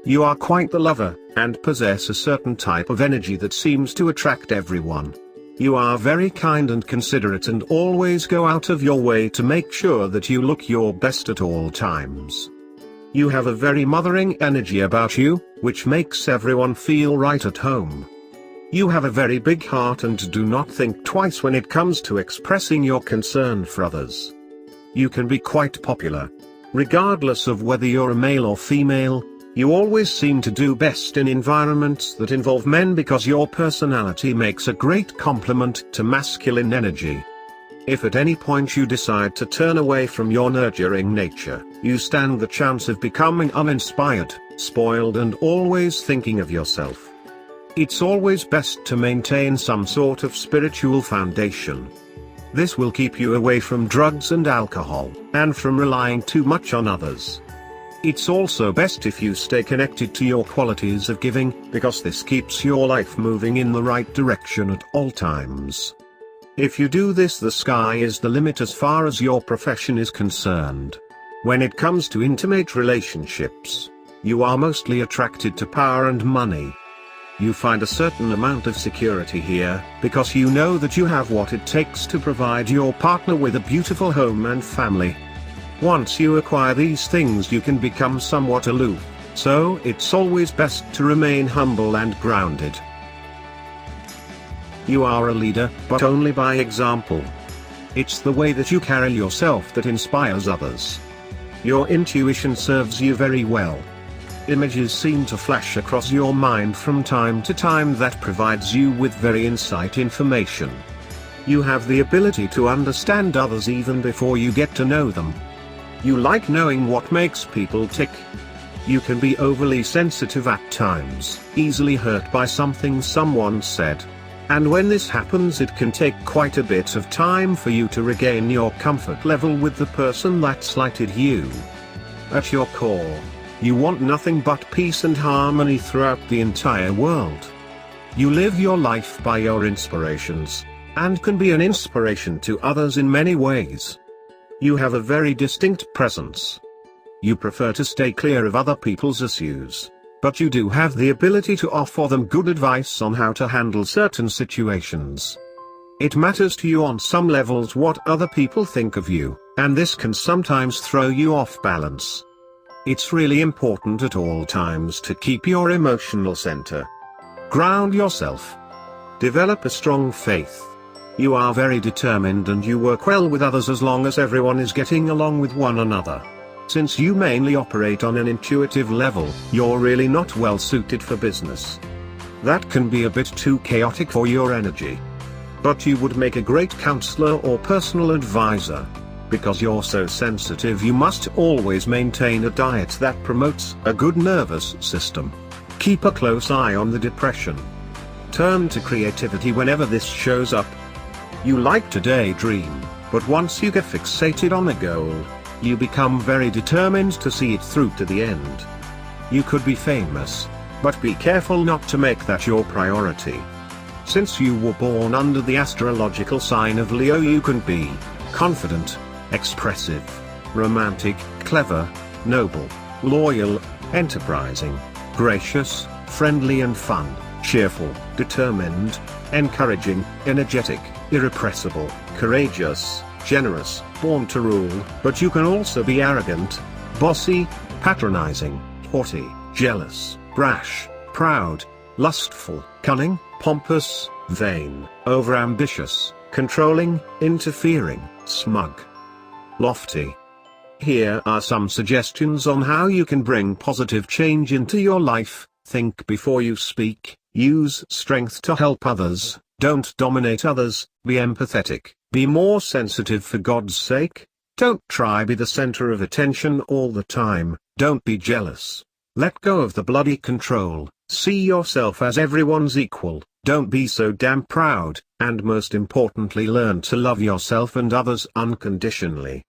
You are quite the lover, and possess a certain type of energy that seems to attract everyone. You are very kind and considerate and always go out of your way to make sure that you look your best at all times. You have a very mothering energy about you, which makes everyone feel right at home. You have a very big heart and do not think twice when it comes to expressing your concern for others. You can be quite popular. Regardless of whether you're a male or female, you always seem to do best in environments that involve men because your personality makes a great complement to masculine energy. If at any point you decide to turn away from your nurturing nature, you stand the chance of becoming uninspired, spoiled and always thinking of yourself. It's always best to maintain some sort of spiritual foundation. This will keep you away from drugs and alcohol, and from relying too much on others. It's also best if you stay connected to your qualities of giving, because this keeps your life moving in the right direction at all times. If you do this, the sky is the limit as far as your profession is concerned. When it comes to intimate relationships, you are mostly attracted to power and money. You find a certain amount of security here, because you know that you have what it takes to provide your partner with a beautiful home and family. Once you acquire these things, you can become somewhat aloof, so it's always best to remain humble and grounded. You are a leader, but only by example. It's the way that you carry yourself that inspires others. Your intuition serves you very well. Images seem to flash across your mind from time to time that provides you with very insight information. You have the ability to understand others even before you get to know them. You like knowing what makes people tick. You can be overly sensitive at times, easily hurt by something someone said. And when this happens, it can take quite a bit of time for you to regain your comfort level with the person that slighted you. At your core, you want nothing but peace and harmony throughout the entire world. You live your life by your inspirations, and can be an inspiration to others in many ways. You have a very distinct presence. You prefer to stay clear of other people's issues, but you do have the ability to offer them good advice on how to handle certain situations. It matters to you on some levels what other people think of you, and this can sometimes throw you off balance. It's really important at all times to keep your emotional center. Ground yourself. Develop a strong faith. You are very determined and you work well with others as long as everyone is getting along with one another. Since you mainly operate on an intuitive level, you're really not well suited for business. That can be a bit too chaotic for your energy. But you would make a great counselor or personal advisor. Because you're so sensitive, you must always maintain a diet that promotes a good nervous system. Keep a close eye on the depression. Turn to creativity whenever this shows up. You like to daydream, but once you get fixated on a goal, you become very determined to see it through to the end. You could be famous, but be careful not to make that your priority. Since you were born under the astrological sign of Leo, you can be confident, expressive, romantic, clever, noble, loyal, enterprising, gracious, friendly and fun, cheerful, determined, encouraging, energetic, irrepressible, courageous, generous, born to rule. But you can also be arrogant, bossy, patronizing, haughty, jealous, brash, proud, lustful, cunning, pompous, vain, overambitious, controlling, interfering, smug, lofty. Here are some suggestions on how you can bring positive change into your life. Think before you speak, use strength to help others, don't dominate others, be empathetic, be more sensitive for God's sake, don't try be the center of attention all the time, don't be jealous. Let go of the bloody control, see yourself as everyone's equal, don't be so damn proud, and most importantly learn to love yourself and others unconditionally.